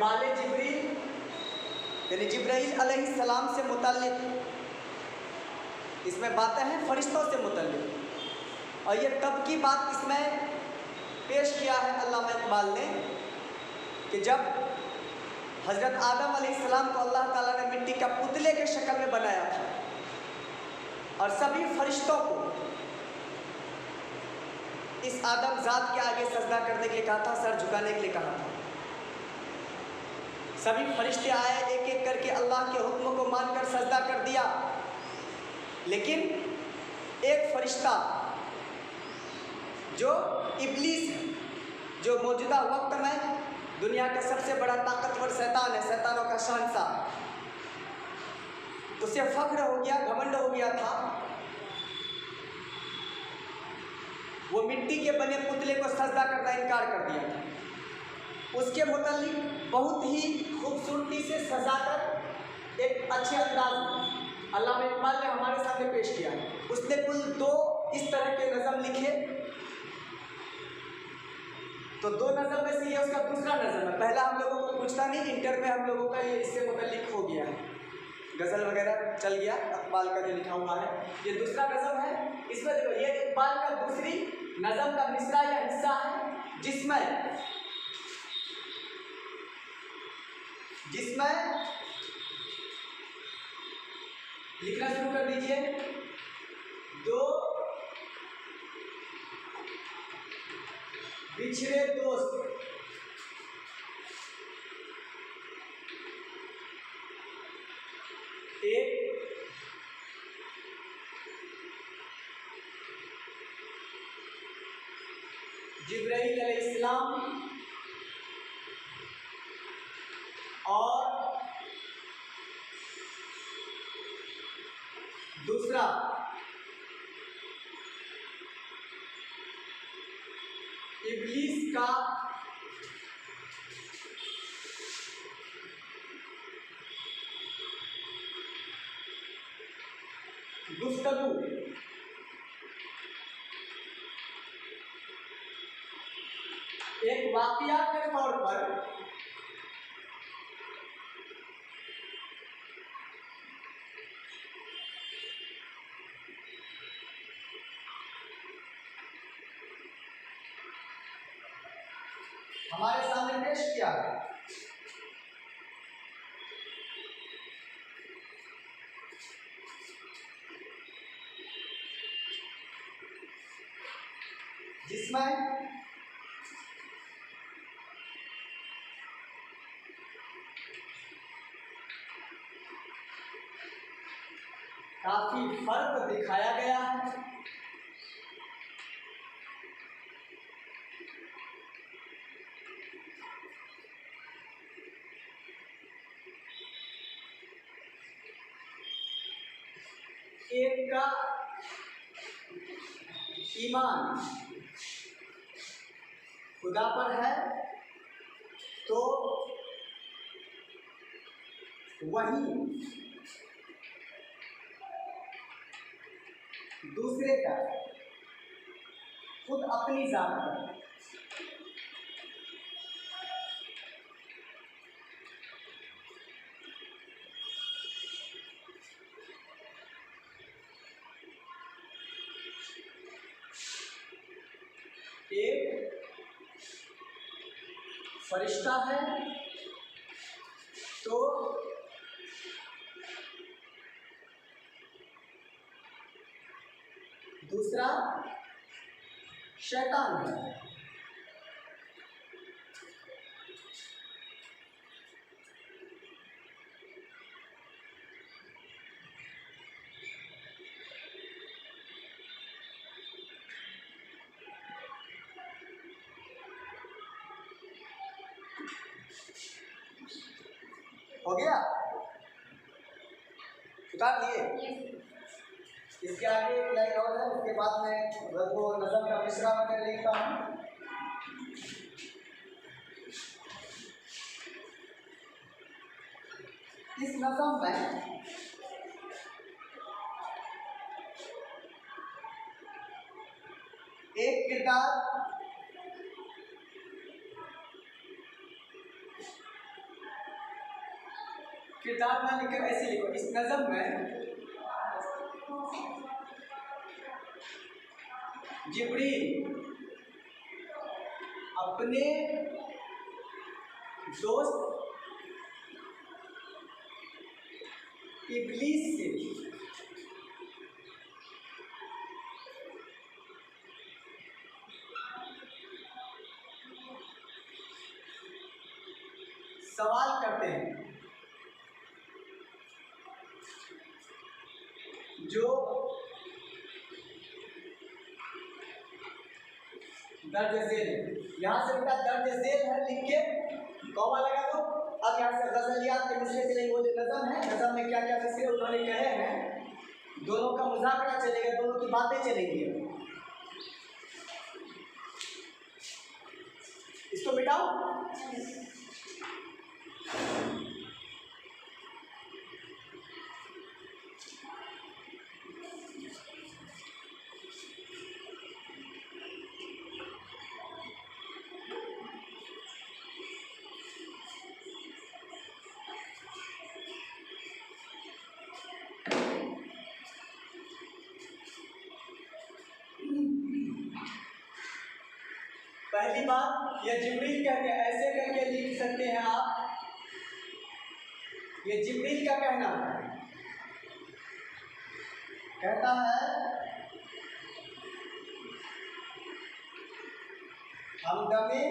बाले जिब्रील यानी जिब्राइल अलैहिस्सलाम से मुताल्लिक इसमें बातें हैं फरिश्तों से मुताल्लिक। और ये तब की बात इसमें पेश किया है अल्लामा इकबाल ने कि जब हज़रत आदम अलैहिस्सलाम को अल्लाह ताला ने मिट्टी का पुतले के शक्ल में बनाया था और सभी फरिश्तों को इस आदम ज़ात के आगे सजदा करने के लिए कहा था, सर झुकाने के लिए कहा था। सभी फरिश्ते आए, एक एक करके अल्लाह के हुक्म को मानकर सजदा कर दिया, लेकिन एक फरिश्ता जो इब्लीस है, जो मौजूदा वक्त में दुनिया का सबसे बड़ा ताकतवर शैतान है, शैतानों का शहंशाह, उसे फख्र हो गया, घमंड हो गया था। वो मिट्टी के बने पुतले को सजदा करना इनकार कर दिया था। उसके मुताल्लिक बहुत ही खूबसूरती से सजाकर एक अच्छे अंदाज में अल्लामा इकबाल ने हमारे सामने पेश किया। उसने कुल 2 इस तरह के नज़म लिखे, तो 2 नज़म में से ये उसका दूसरा नज़म है। पहला हम लोगों को पूछता नहीं, इंटर में हम लोगों का ये इससे मुताल्लिक हो गया है, गज़ल वगैरह चल गया, इकबाल का जो लिखा हुआ है ये दूसरा नज़म है। इसमें देखो ये इकबाल का दूसरी नज़म का मिसरा या हिस्सा है जिसमें लिखना शुरू कर दीजिए। 2 बिछड़े दोस्त एक जिब्राइल अलैहिस्सलाम और दूसरा इब्लीस का गुफ्तगू। एक वाक़िया के तौर पर हमारे सामने पेश किया है। जिसमें काफी फर्क दिखाया गया है। एक का ईमान खुदा पर है तो वही दूसरे का खुद अपनी जात पर। एक फरिश्ता है तो दूसरा शैतान है। हो गया, उतार लिए। इसके आगे एक लाइन और है, उसके बाद में वो नज़म का मिसरा मैं लिखता हूँ। इस नज़म में एक किरदार किरदार ना लिखकर ऐसे लिखो। इस नज़म में जिब्रील अपने दोस्त इब्लीस से सवाल करते हैं, जो दर्ज झेल है। यहाँ से बेटा दर्ज झेल है लिख के कौमा लगा दो। अब यहाँ से गजलियात के मिसरे चलेंगे। वो जो नज़म है, नज़म में क्या क्या मिसरे उन्होंने कहे हैं, दोनों का मुज़ाकरा चलेगा, दोनों की बातें चलेंगी। इसको मिटाओ। पहली बात, ये जिब्रील कहते हैं, ऐसे करके लिख सकते हैं आप, ये जिब्रील का कहना है। कहता है हमदमे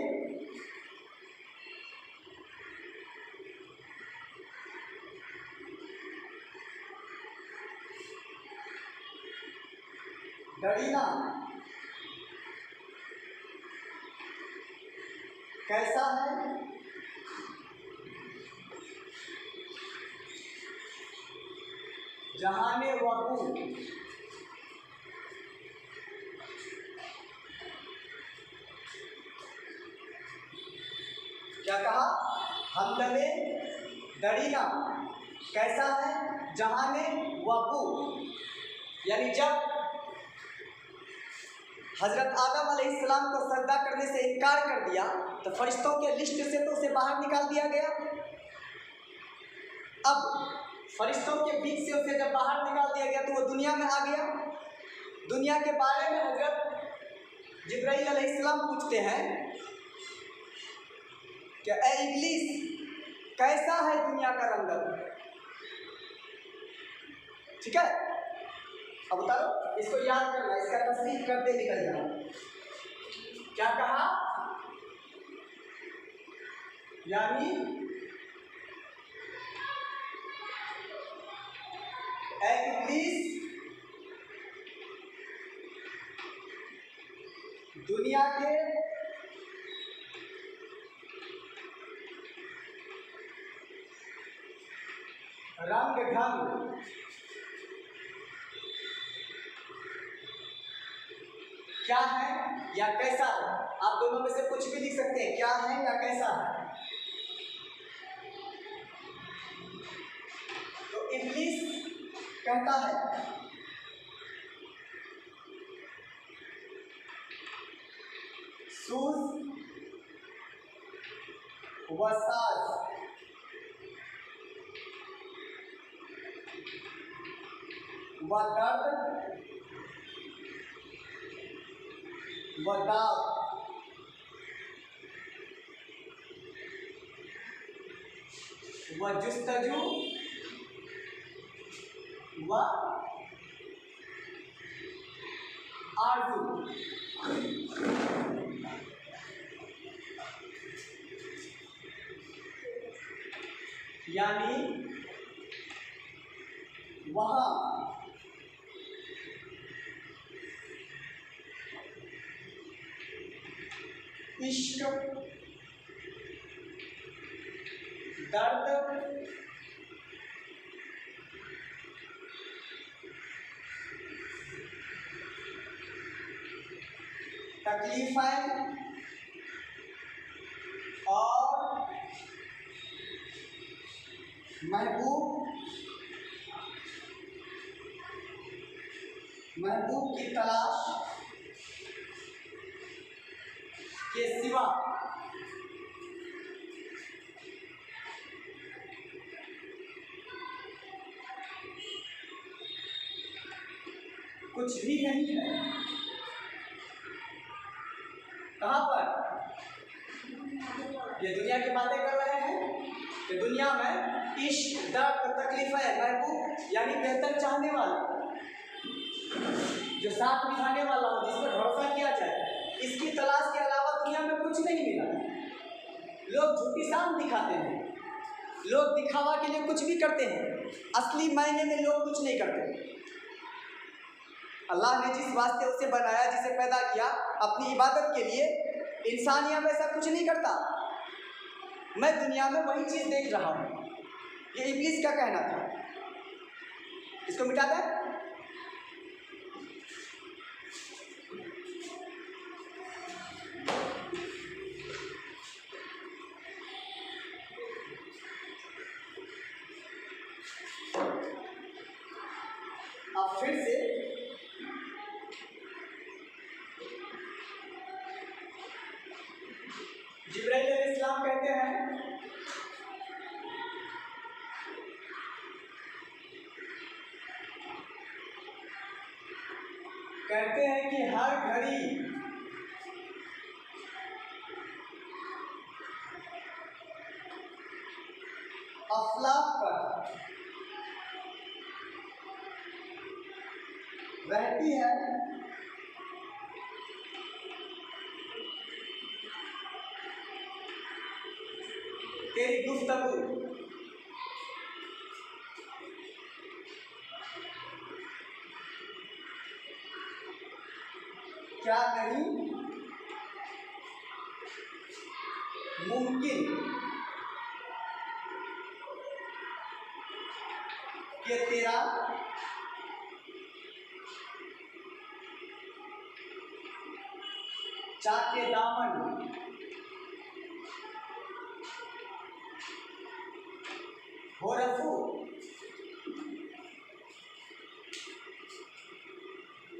डरीना कैसा है, जहाने वकू क्या कहा, हमदमे डरीना कैसा है, जहाने वकू, यानी जब हजरत आदम अलैहिस्सलाम को सजदा करने से इनकार कर दिया तो फरिश्तों के लिस्ट से तो उसे बाहर निकाल दिया गया। अब फरिश्तों के बीच से उसे जब बाहर निकाल दिया गया तो वो दुनिया में आ गया। दुनिया के बारे में हजरत जिब्राइल अलैहिस्सलाम पूछते हैं कि ए इब्लीस कैसा है दुनिया का रंगत, ठीक है। अब बताओ, इसको याद करना, इसका तस्दीक करते निकल जाना। क्या कहा, यानी ए इब्लीस दुनिया के रंग ढंग क्या है या कैसा है, आप दोनों में से कुछ भी लिख सकते हैं, क्या है या कैसा है। तो इब्लीस कहता है सूज व साज व दर्द व दाग व जुस्तजू व आरज़ू, यानी वहाँ इश्क, दर्द, तकलीफें और महबूब की तलाश के सिवा कुछ भी नहीं है। कहाँ पर? ये दुनिया की बातें कर रहे हैं कि दुनिया में इश्क, दर्द, तकलीफ है, महबूब यानी बेहतर चाहने वाला, जो साथ बिठाने वाला हो, जिस पर भरोसा किया जाए, इसकी तलाश के अलावा दुनिया में कुछ नहीं मिला। लोग झूठी शान दिखाते हैं, लोग दिखावा के लिए कुछ भी करते हैं, असली मायने में लोग कुछ नहीं करते। अल्लाह ने जिस वास्ते उसे बनाया, जिसे पैदा किया अपनी इबादत के लिए, इंसान यहाँ वैसा कुछ नहीं करता। मैं दुनिया में वही चीज़ देख रहा हूँ। ये इब्लीस का कहना था। इसको मिटा दें। अब फिर से जिब्राइल अलैहिस्सलाम कहते हैं कि हर घड़ी अफलाक पर रहती है तेरी गुफ्तगू। क्या नहीं मुमकिन कि तेरा चाके दामन हो रफू।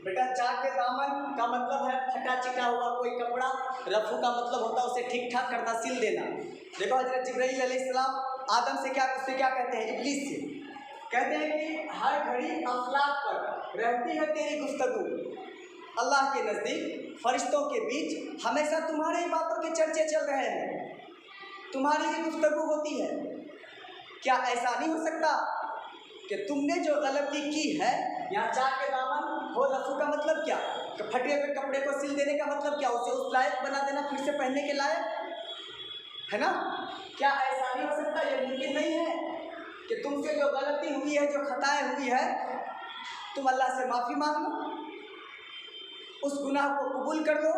बेटा चाके दामन का मतलब है फटा चिटा हुआ कोई कपड़ा, रफू का मतलब होता है उसे ठीक ठाक करना, सिल देना। देखो हज़रत जिब्राइल अलैहिस्सलाम आदम से उससे क्या कहते हैं, इब्लीस से कहते हैं कि हर घड़ी अफलाक पर रहती है तेरी गुफ्तगू। अल्लाह के नज़दीक फरिश्तों के बीच हमेशा तुम्हारे ही बातों के चर्चे चल रहे हैं, तुम्हारी ही गुफ्तगू होती है। क्या ऐसा नहीं हो सकता कि तुमने जो गलती की है, यहाँ चाके दामन हो रफू का मतलब क्या, कि फटे हुए कपड़े को सिल देने का मतलब क्या, उसे उस लायक बना देना, फिर से पहनने के लायक, है ना? क्या ऐसा नहीं हो सकता? ये मुमकिन नहीं है कि तुमसे जो गलती हुई है, जो खताएं हुई है, तुम अल्लाह से माफ़ी मांग लो, उस गुनाह को कबूल कर लो,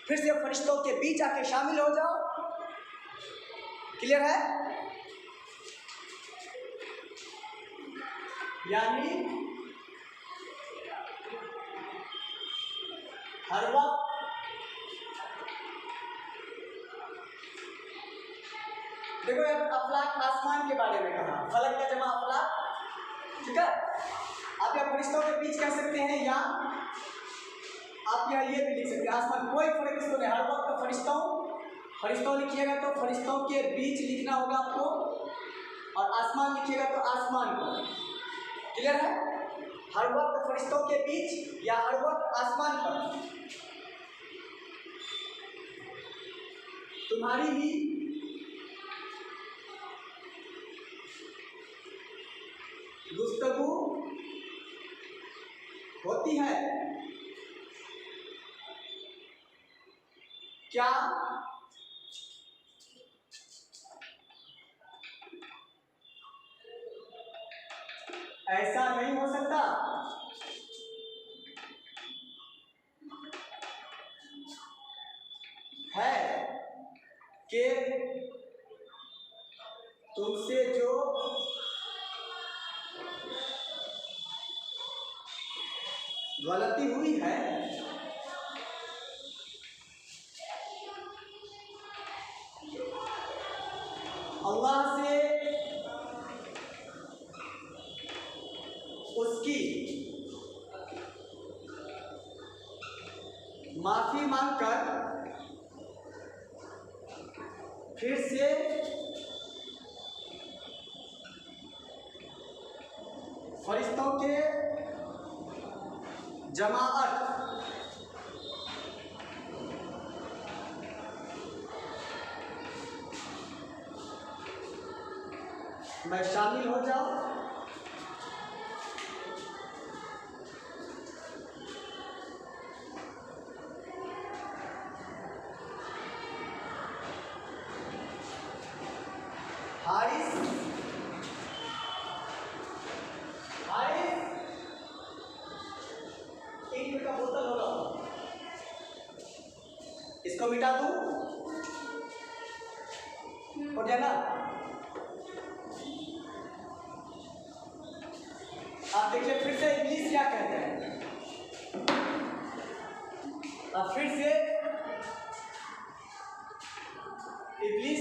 फिर से फरिश्तों के बीच आके शामिल हो जाओ। क्लियर है? यानी हर वक्त देखो अफलाक आसमान के बारे में कहा, फलक का जमा अफलाक, ठीक है? आप यहाँ फरिश्तों के बीच कह सकते हैं, या आप यहाँ ये भी लिख सकते हैं आसमान, कोई फर्क इसको नहीं। हर वक्त फरिश्तों लिखिएगा तो फरिश्तों के बीच लिखना होगा आपको, और आसमान लिखिएगा तो आसमान पर। क्लियर है? हर वक्त फरिश्तों के बीच या हर वक्त आसमान पर तुम्हारी ही गुफ्तगू होती है। क्या ऐसा नहीं हो सकता है कि तुमसे जो गलती हुई है, अल्लाह से उसकी माफी मांगकर फिर से फरिश्तों के जमाअत, मैं शामिल हो जाऊं, हारिस, इंक का बोतल होगा, इसको मिटा दूं, हो गया ना। आप देखिए फिर से इंग्लिश क्या कहते हैं, अब फिर से इंग्लिश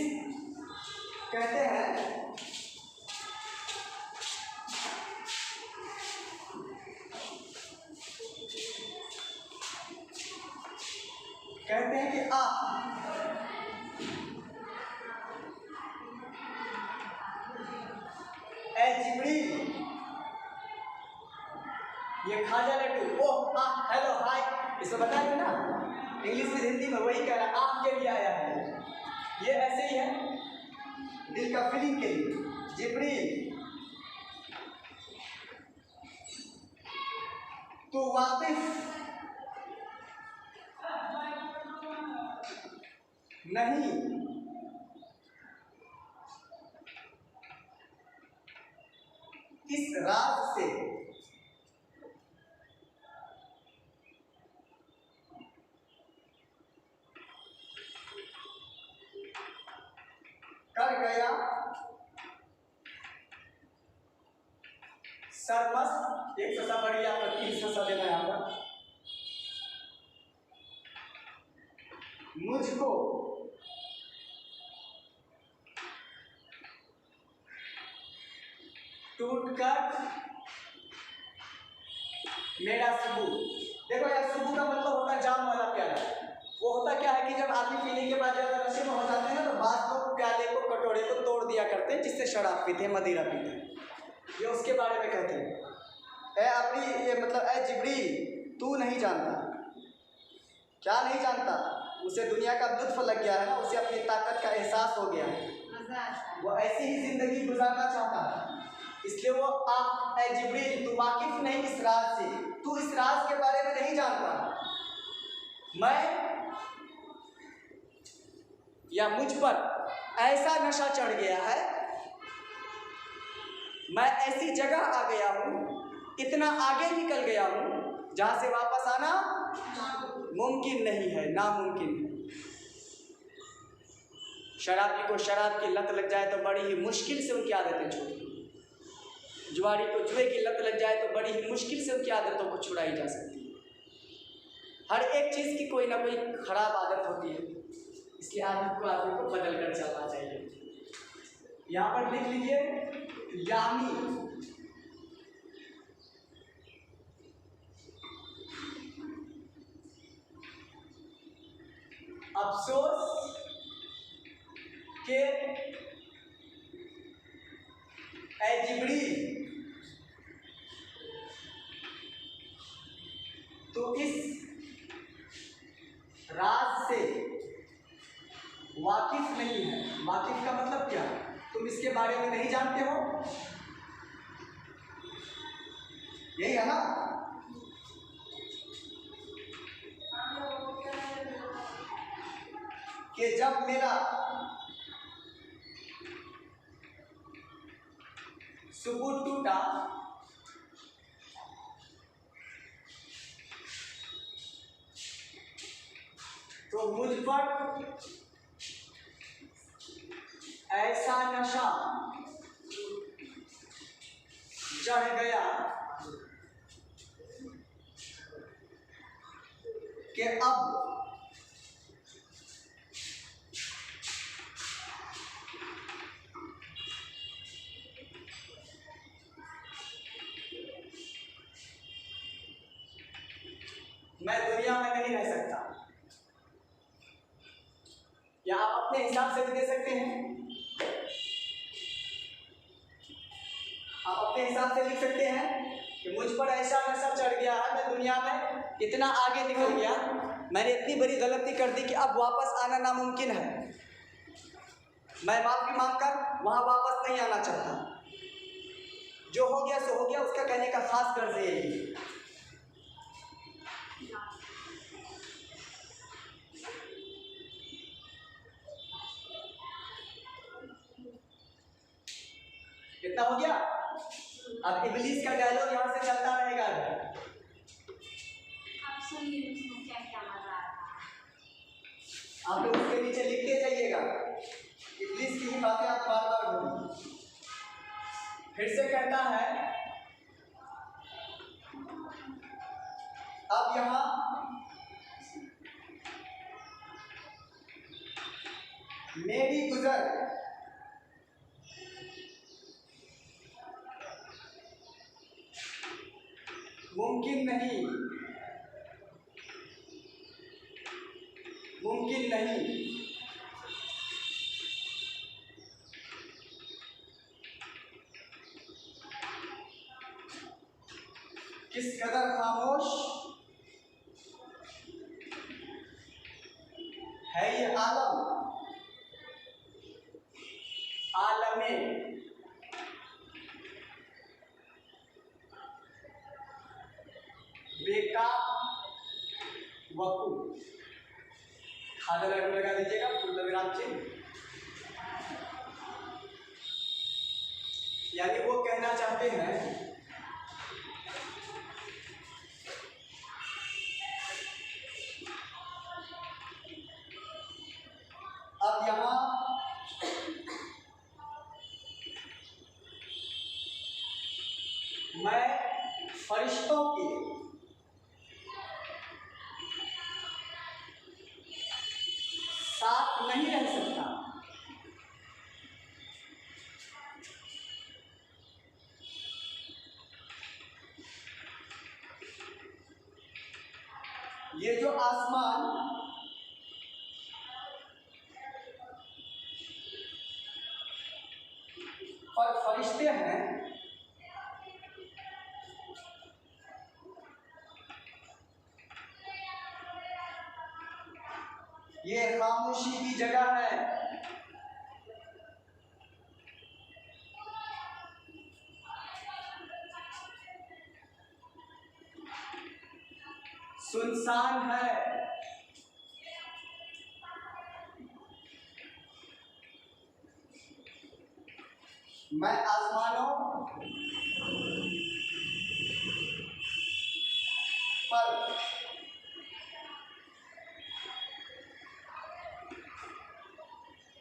कहते हैं कि ए जिब्रील, ये खाजा लड्डू, ओह हेलो हाय, इसको बताया ना इंग्लिश में हिंदी में, वही कह रहा है आपके लिए आया है। ये ऐसे ही है दिल का फीलिंग के लिए। जिब्रील तो वाकिफ नहीं इस राज से, कर गया सरमस्त, एक ससा बढ़ गया, आपका 3 ससा देना है आपका, मुझको टूटकर मेरा सबूत। देखो यार, सबूत का मतलब होता है जाम वाला प्याला। वो होता क्या है कि जब आदमी पीने के बाद ज्यादा नशे में हो जाते हैं ना, तो बाद लोग प्याले को, कटोरे को तोड़ दिया करते हैं, जिससे शराब पीते हैं, मदिरा पीते हैं। ये उसके बारे में कहते हैं। अपनी ये मतलब ए जिब्रील, तू नहीं जानता, क्या नहीं जानता, उसे दुनिया का लुत्फ लग गया है ना, उसे अपनी ताकत का एहसास हो गया है, वो ऐसी ही जिंदगी गुजारना चाहता है, इसलिए वो आप ए जिब्रील, तू वाकिफ नहीं इस राज से, तू इस राज के बारे में नहीं जानता। मैं या मुझ पर ऐसा नशा चढ़ गया है, मैं ऐसी जगह आ गया हूँ, इतना आगे निकल गया हूँ जहाँ से वापस आना मुमकिन नहीं है, नामुमकिन है। शराबी को शराब की लत लग जाए तो बड़ी ही मुश्किल से उनकी आदतें छूटती है। जुआरी को जुए की लत लग जाए तो बड़ी ही मुश्किल से उनकी आदतों को छुड़ाई जा सकती है। हर एक चीज़ की कोई ना कोई खराब आदत होती है, इसलिए आदत को आदमी को बदल कर चलना चाहिए। यहाँ पर लिख लीजिए यामी, अफसोस के ए जिब्रील, तो इस राज से वाकिफ नहीं है। वाकिफ का मतलब क्या? तुम इसके बारे में नहीं जानते हो, यही है ना। कि जब मेरा सबूत टूटा तो मुझ पर ऐसा नशा चढ़ गया कि अब मैं दुनिया में नहीं रह सकता। या आप अपने हिसाब से भी दे सकते हैं, आप अपने हिसाब से लिख सकते हैं कि मुझ पर ऐसा नशा चढ़ गया है, मैं दुनिया में इतना आगे निकल गया, मैंने इतनी बड़ी गलती कर दी कि अब वापस आना नामुमकिन है। मैं माफ़ी मांगकर वहाँ वापस नहीं आना चाहता। जो हो गया सो हो गया, उसका कहने का खास गर्ज है यही। कितना हो गया? अब इब्लीस का डायलॉग यहाँ से चलता रहेगा। आप लोग उसके नीचे लिखते जाइएगा, इब्लीस की ही बातें आप बार बार बोलिए। फिर से कहता है, अब यहाँ मेरी गुजर मुमकिन नहीं, मुमकिन नहीं। किस कदर खामोश है ये आलम, आलमे बेका वकू। खादा लगा दीजिएगा, पूर्णविराम चिन्ह। यानी वो कहना चाहते हैं अब यहाँ मैं फरिश्तों के साथ नहीं रह सकता। ये जो आसमान पर फरिश्ते हैं, ये खामोशी की जगह है। सुनसान है। मैं आसमानों पर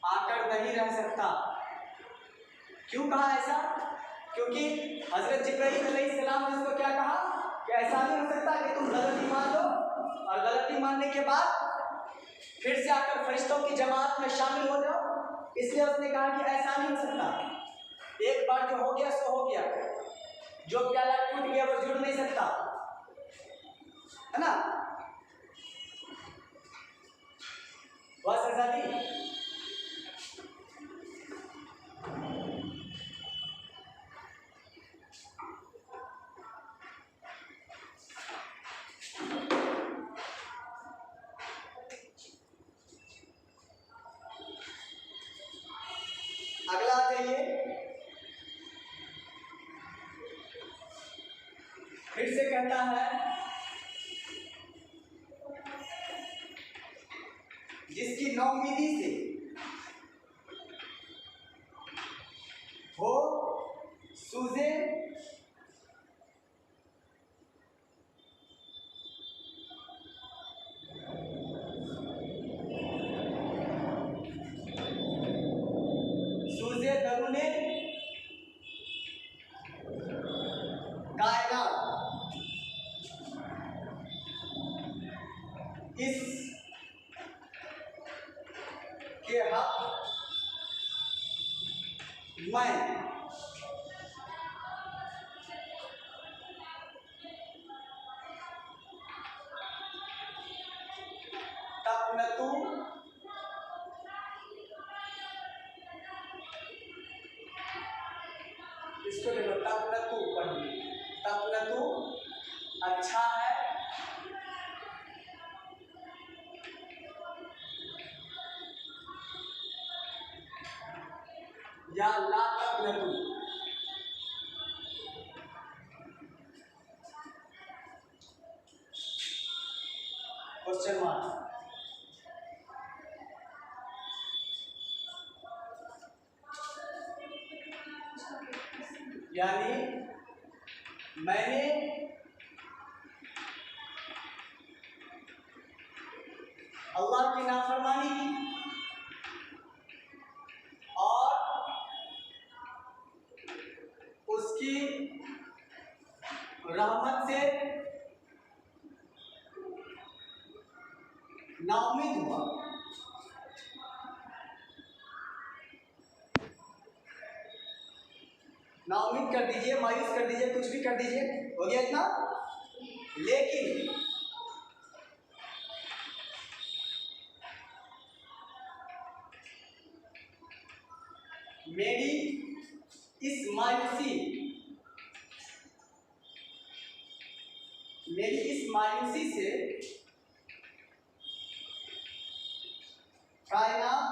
आकर नहीं रह सकता। क्यों कहा ऐसा? क्योंकि हजरत जिब्राइल अलैहिस्सलाम ने उसको क्या कहा कि ऐसा नहीं हो सकता कि तुम गलती मान लो और गलती मानने के बाद फिर से आकर फरिश्तों की जमात में शामिल हो जाओ। इसलिए उसने कहा कि ऐसा नहीं हो सकता। एक बार जो हो गया सो हो गया, जो प्याला टूट गया वो जुड़ नहीं सकता, है ना? वाह सरदादी, अगला आ जाइए। फिर से कहता है, जिसकी नौमीदी से हो सूझे सूझे दरुने कायनात, इस के हक मैं तपनतु इसको देखो, तपनतु पढ़िए। तपनतु अच्छा है, या ला तक़नतू। Question mark. यानी मैंने अल्लाह की नाफरमानी की और उसकी रहमत से नाउम्मीद हुआ। नाउम्मीद कर दीजिए, मायूस कर दीजिए, कुछ भी कर दीजिए, हो गया इतना। लेकिन मेरी इस मायूसी से कायनात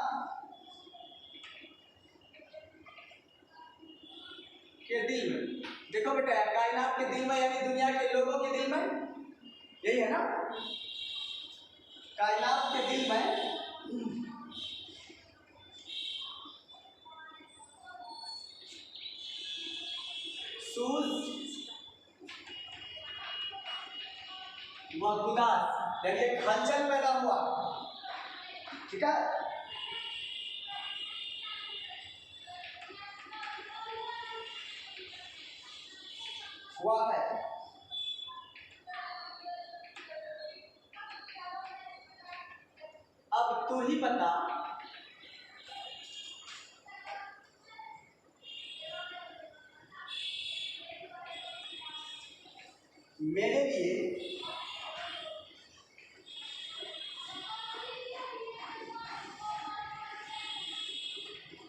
के दिल में, देखो बेटा, कायनात के दिल में यानी दुनिया के लोगों के दिल में, यही है ना। कायनात के दिल में सूज व गुदास यानी एक हलचल पैदा हुआ, ठीक है। हुआ है। अब तू ही बता, मेरे लिए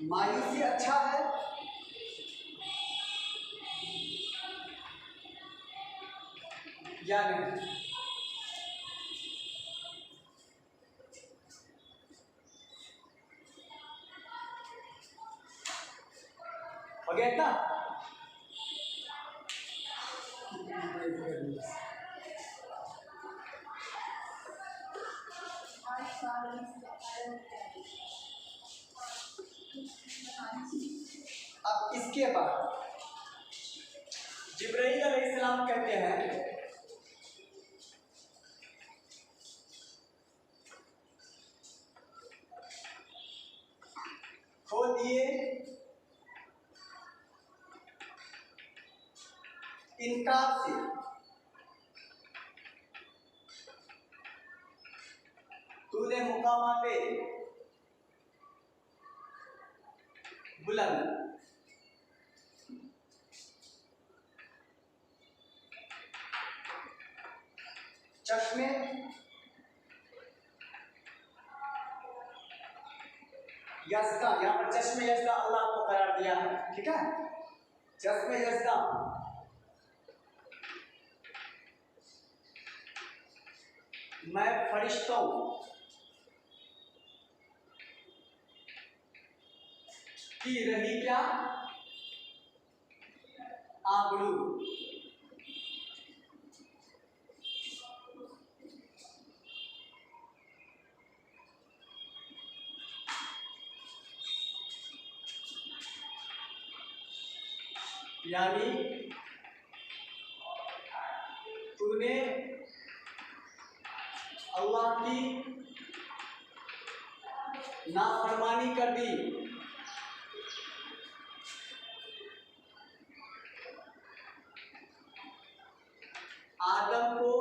मायूसी अच्छा है या नहीं? हो गया इतना। अब इसके बाद जिब्राइल अलैहिस्सलाम कहते हैं, खो दिए इनकार से तूने मुकामाते बुलंद चश्मे यज़दा, यहाँ पर चश्मे यज़दा अल्लाह को करार दिया है, ठीक है। चश्मे यज़दा मैं फरिश्तों की रही क्या आबरू, यानी तूने अल्लाह की नाफरमानी कर दी, आदम को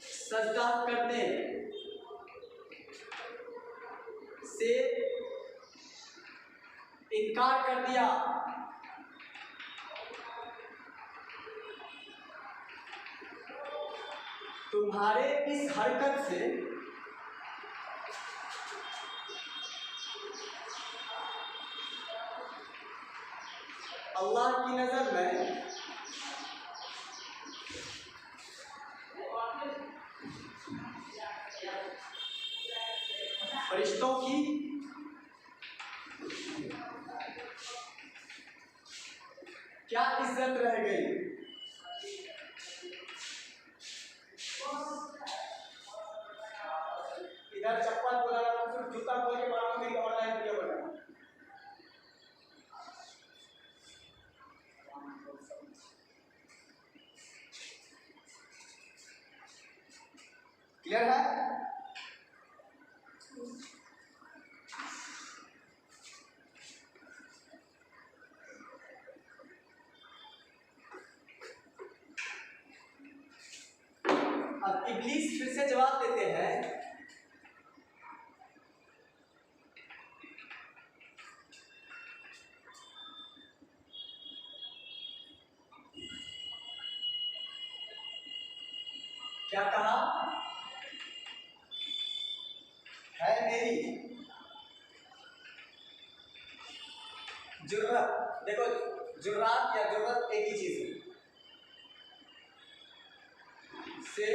सजदा करने से इनकार कर दिया, तुम्हारे इस हरकत से अल्लाह की नजर में फरिश्तों की क्या इज्जत रह गई? इधर चप्पल बोला सिर्फ जूता खोल के मारो, मेरी ऑनलाइन वीडियो बना। क्लियर है? अब इब्लीस फिर से जवाब देते हैं, क्या कहा? है मेरी जुर्रत। देखो जुर्रात या जुर्रत एक ही चीज है। से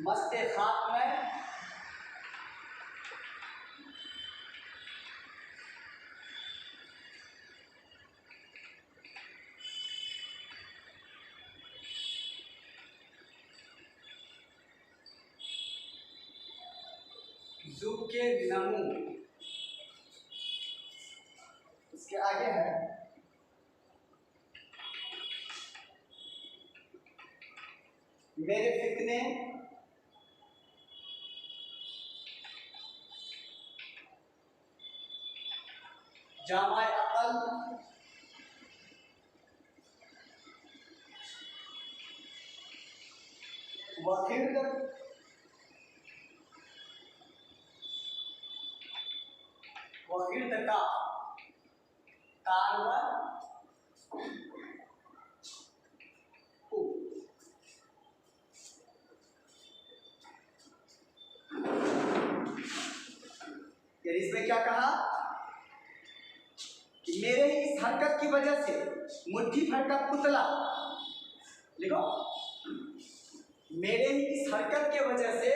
मस्ते खाक में के नमू, इसके आगे है मेरे फितने जामाए अकल वखिर्द का कारवर इसमें क्या कहा कि मेरे ही इस हरकत की वजह से मुट्ठी भर का पुतला, लिखो, मेरे ही इस हरकत के वजह से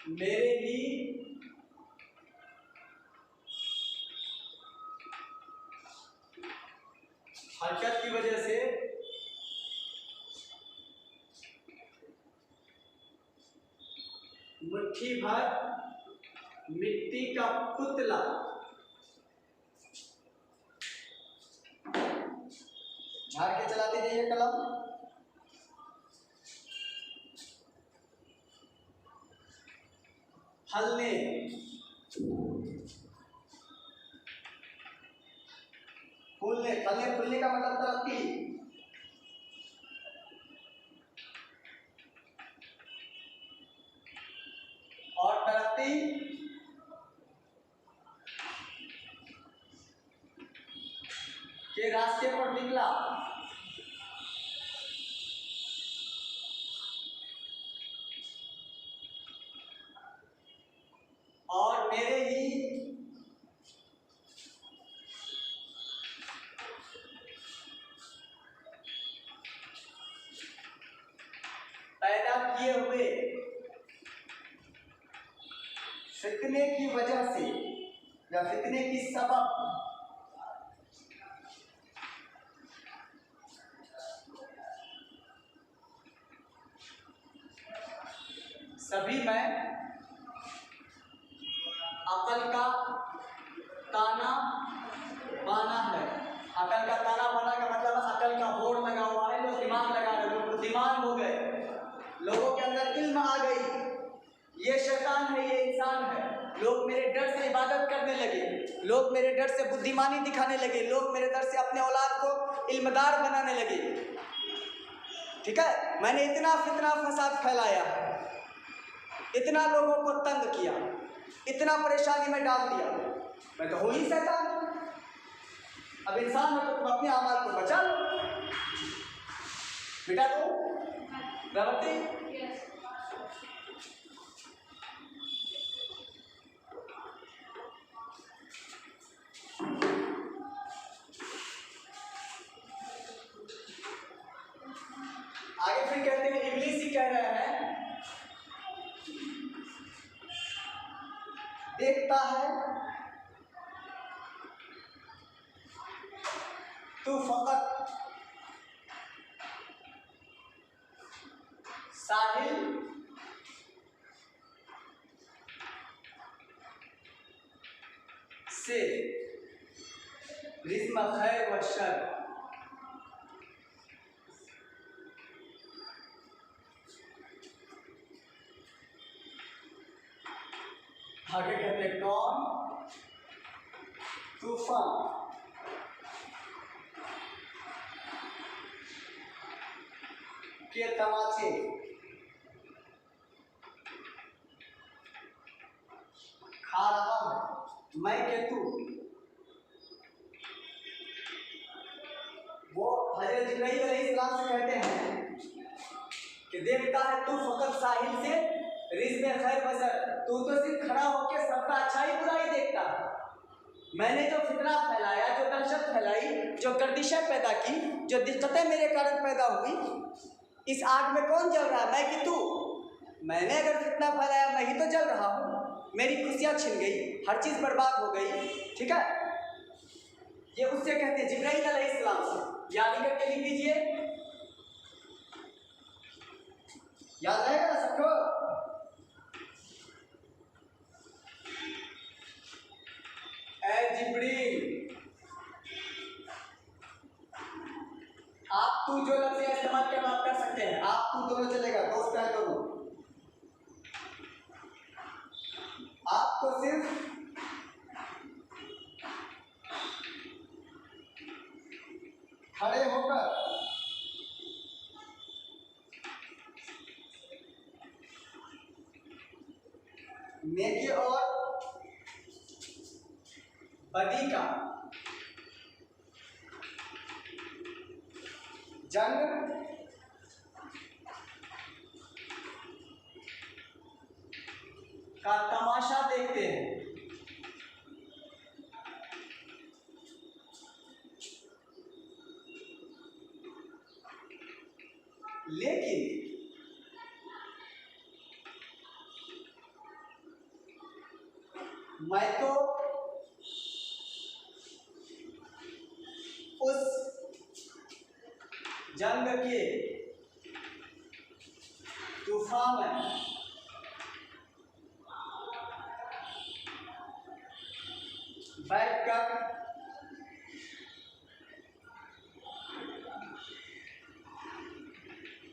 मेरे ही हरकत की वजह से मुट्ठी भर मिट्टी का पुतला झाड़ के चलाते जाइए कलम। हलने फूलने, फलने फूलने का मतलब तरक्की। और तरक्की के रास्ते पर निकला। और मेरे ही पैदा किए हुए फितने की वजह से या फितने की सबब सभी मैं अकल का ताना बाना है। अकल का ताना बाना का मतलब अकल का बोर्ड लगा हुआ है, लोग दिमाग लगा रहे, लोग बुद्धिमान हो गए, लोगों के अंदर इल्म आ गई, ये शैतान है, ये इंसान है। लोग मेरे डर से इबादत करने लगे, लोग मेरे डर से बुद्धिमानी दिखाने लगे, लोग मेरे डर से अपने औलाद को इल्मदार बनाने लगे। ठीक है, मैंने इतना फितना फसाद फैलाया, इतना लोगों को तंग किया, इतना परेशानी में डाल दिया, मैं तो हूँ ही शैतान। अब इंसान हो तो तुम अपने अमाल को बचा लो बेटा। तो प्रवृत्ति आगे फिर कहते हैं, इब्लीस ही कह रहे हैं देखता है तू फकत साहिल से रिज़्म खैर व शर। आगे कहते कौन तूफान के तमाचे खा रहा है मैं के तू। वो हज़रत जिब्राइल अलैहिस्सलाम से कहते हैं कि देखता है तू फकत साहिल से रिज़्म खैर बसर, तू तो सिर्फ खड़ा होकर सबका अच्छाई बुराई देखता है। मैंने जो फितना फैलाया, जो दहशत फैलाई, जो गर्दिशें पैदा की, जो दिक्कतें मेरे कारण पैदा हुई, इस आग में कौन जल रहा है, मैं कि तू। मैंने अगर फितना फैलाया, मैं ही तो जल रहा हूँ। मेरी खुशियाँ छिन गई, हर चीज़ बर्बाद हो गई। ठीक है, ये उससे कहते हैं जिब्राइल अलैहिस्सलाम से। याद करके लिख लीजिए, याद रहेगा ना सबको। ऐ जिब्रील, आप तू जो लफ्ज़ इस्तेमाल करना आप कर सकते हैं। आप तू दोनों चलेगा, दोस्त है दोनों। आपको सिर्फ खड़े होकर नेकी और बदी का जंग का तमाशा देखते हैं। लेकिन मैं तो उस जंग के तूफान में बैठकर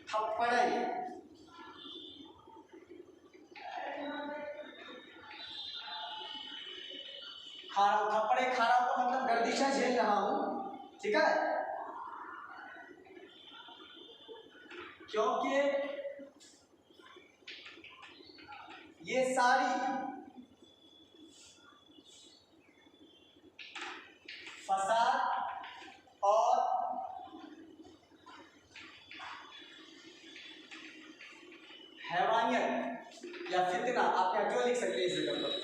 थप्पड़े खा रहा हूँ। थप्पड़े खा रहा हूँ तो मतलब गर्दिशा झेल रहा हूँ। ठीक है, क्योंकि ये सारी फसाद और हैवानियत या फितना, आप क्या जो लिख सकते हैं इस जगह पर,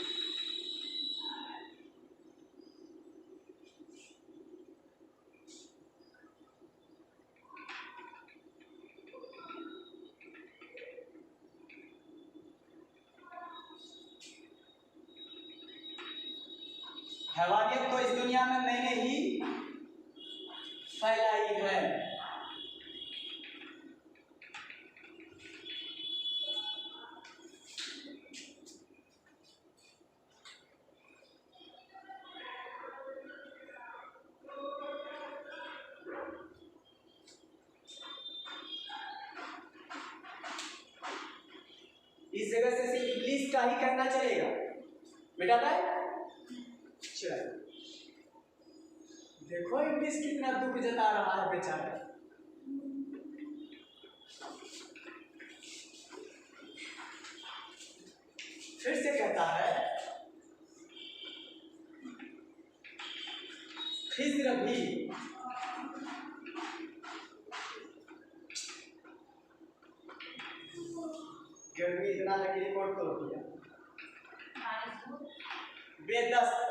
हैवानियत तो इस दुनिया में मैंने ही फैलाई है। इस जगह से सिर्फ इब्लीस का ही कहना चलेगा। मिटाता है। चलो देखो इब्लीस कितना दुख जता रहा है बेचारा। फिर से कहता है खिज्र भी गर्मी इतना है कि रिकॉर्ड तो किया। बेदस्त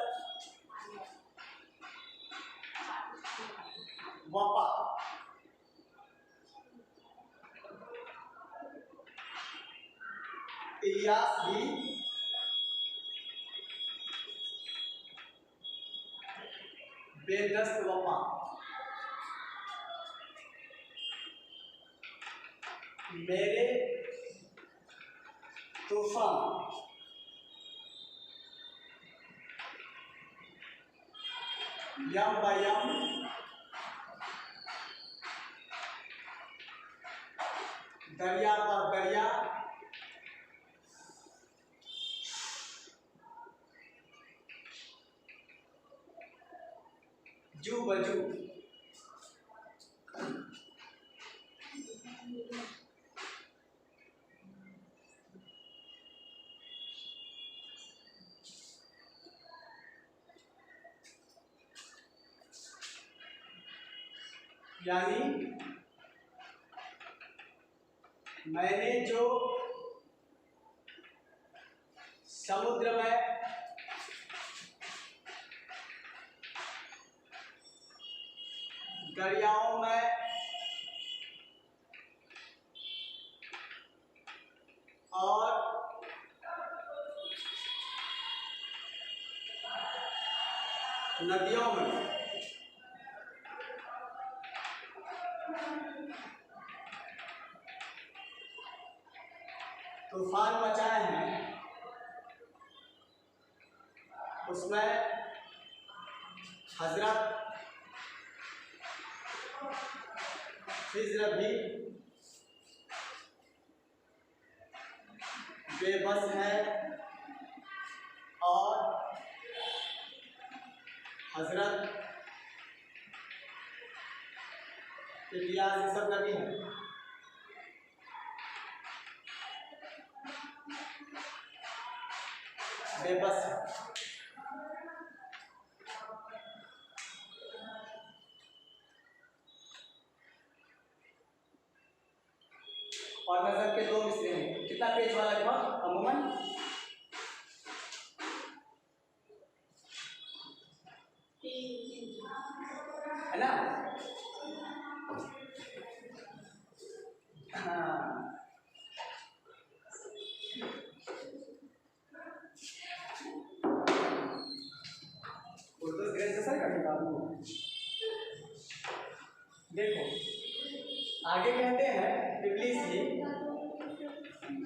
वपा इलियास भी बेदस्त वफा, मेरे तूफान, यम बयम दरिया पर दरिया, जू बजू, यानी मैंने जो समुद्र में दरियाओं में और नदियों में तूफान मचाए हैं, उसमें हजरत खिज़्र भी बेबस है और हजरत इलियास ये सब नबी है। बेबस है। और नजर के दो मिसरे हैं। कितना पेज वाला जवाब अमूमन है ना? हाँ, उर्दू ग्रेजुएशन का किताब देखो, आगे कहते हैं इब्लीस ही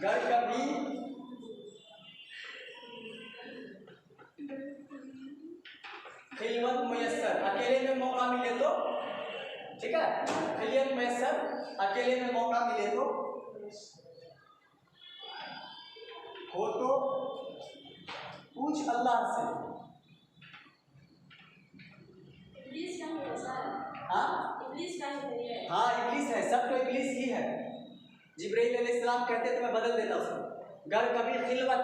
घर कभी खिलवत मुयस्सर, अकेले में मौका मिले तो, ठीक है, खिलियत मुयस्सर, अकेले में मौका मिले तो, हो तो पूछ अल्लाह से। हाँ इब्लीस है, सब तो इब्लीस ही है। जिब्राइल अलैहिस्सलाम कहते तो मैं बदल देता उसको, घर कभी खिलवत,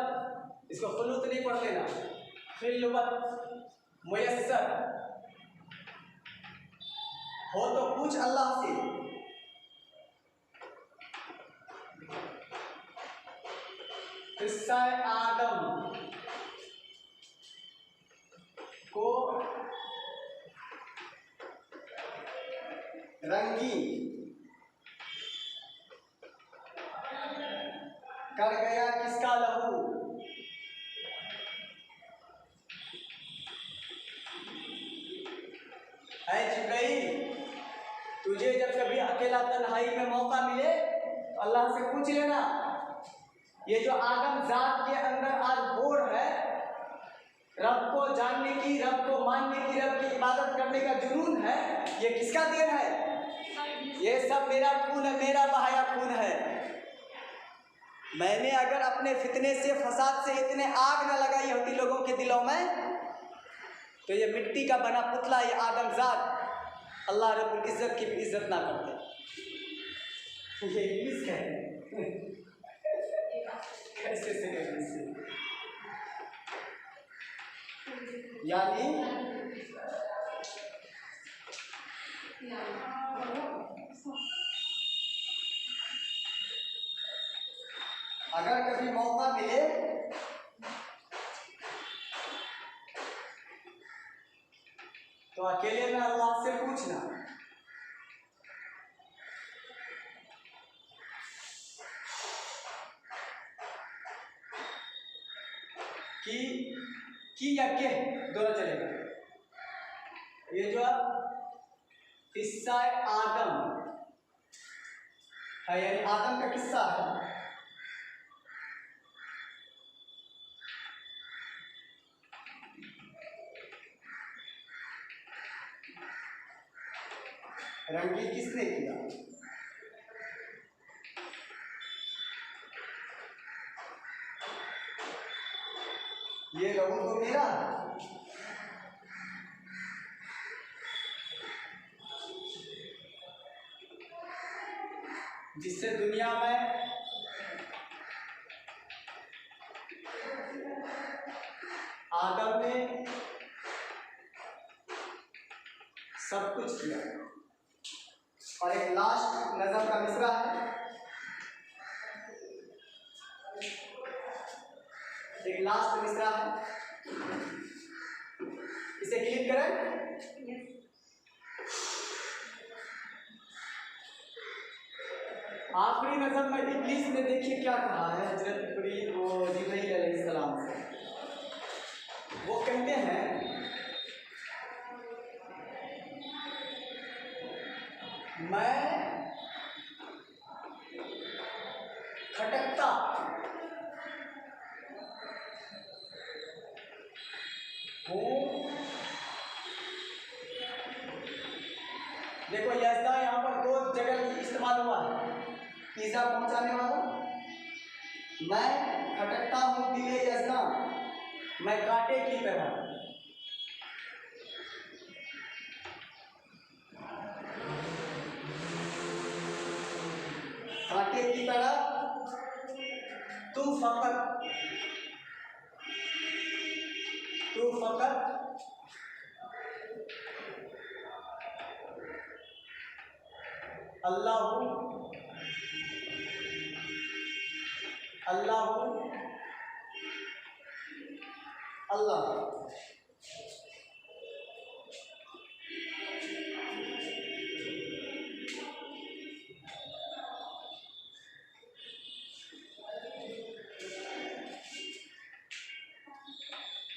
इसको खुलूत नहीं पढ़ लेना, खिलवत मुयस्सर, हो तो पूछ अल्लाह से। किस्सा आदम को रंगीन कर गया किसका लहू, है जिब्राइल, तुझे जब कभी अकेला तन्हाई में मौका मिले तो अल्लाह से पूछ लेना, ये जो आदम जात के अंदर आज होड़ है, रब को जानने की, रब को मानने की, रब की इबादत करने का जुनून है, ये किसका देन है? ये सब मेरा खून है, मेरा बहाया खून है। मैंने अगर अपने फितने से, फसाद से इतने आग न लगाई होती लोगों के दिलों में, तो ये मिट्टी का बना पुतला, ये आदमजात अल्लाह रब्बुल इज्जत की भी इज्जत ना करते। ये इब्लीस कहते हैं। कैसे से इब्लीस से, यानी अगर कभी मौका मिले तो अकेले में अल्लाह से पूछना कि या के, दोनों चलेगा। ये जो किस्सा आदम है, यानी आदम का किस्सा है। रंगीन किसने किया? ये लहू तो मेरा, जिससे दुनिया में आदम ने सब कुछ किया। और एक लास्ट नज़म का मिसरा है, एक लास्ट मिसरा है, इसे क्लिक करें। आखिरी नज़म में इब्लीस ने देखिए क्या कहा है हजरत जिब्रील अलैहिस्सलाम से। वो कहते हैं मैं खटकता हूँ। देखो यज़दा यहाँ पर दो जगह इस्तेमाल हुआ है, ईज़ा पहुंचाने वाला। मैं खटकता हूँ दिले यज़दा, मैं कांटे की तरह। कांटे की तरह तू फकत अल्लाह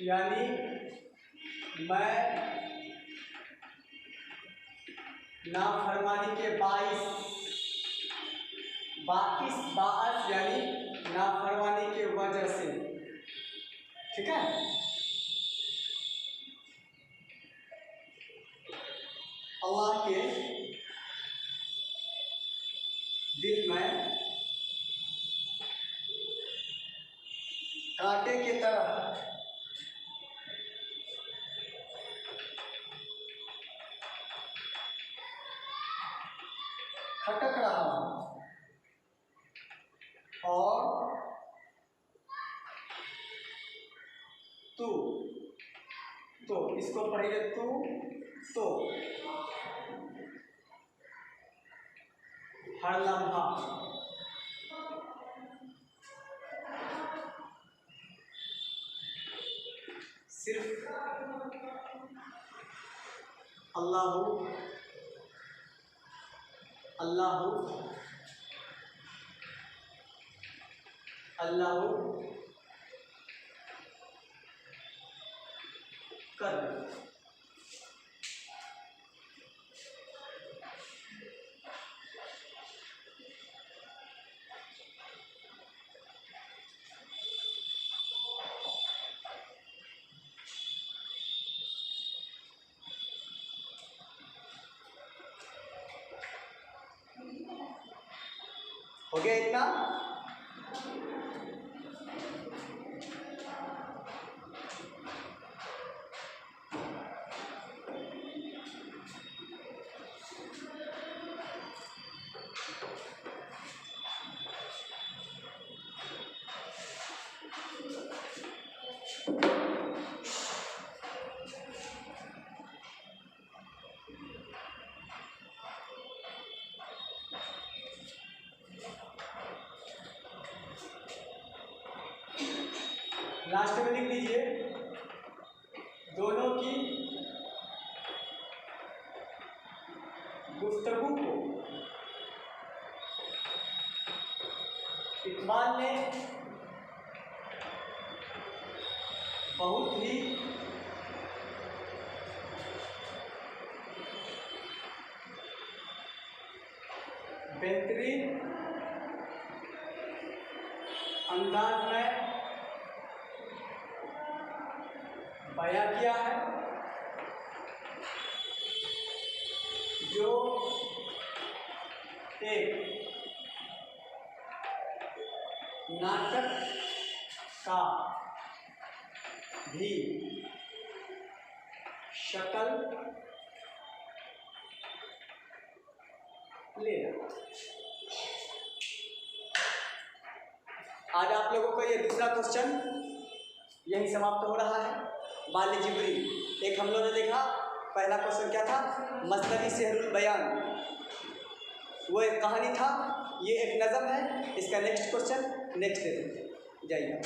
यानी मैं नाफरमानी के बाअस यानी नाफरमानी के वजह से, ठीक है। अल्लाह के दिल में कांटे की तरह खटक रहा हूं। और तो इसको पढ़ेंगे तो हर लम्हा सिर्फ अल्लाह कर। हो गया इतना? लास्ट में लिख दीजिए दोनों की गुफ्तगू को इकबाल ने बहुत ही बेहतरीन अंदाज में बयां किया है, जो एक नाटक का भी शक्ल ले रहा। आज आप लोगों का ये दूसरा क्वेश्चन यही समाप्त हो रहा है। बाल जिब्री एक हम लोगों ने देखा, पहला क्वेश्चन क्या था, मसनवी सेहरुल बयान, वो एक कहानी था, ये एक नज़म है। इसका नेक्स्ट क्वेश्चन नेक्स्ट दे देते जाइए।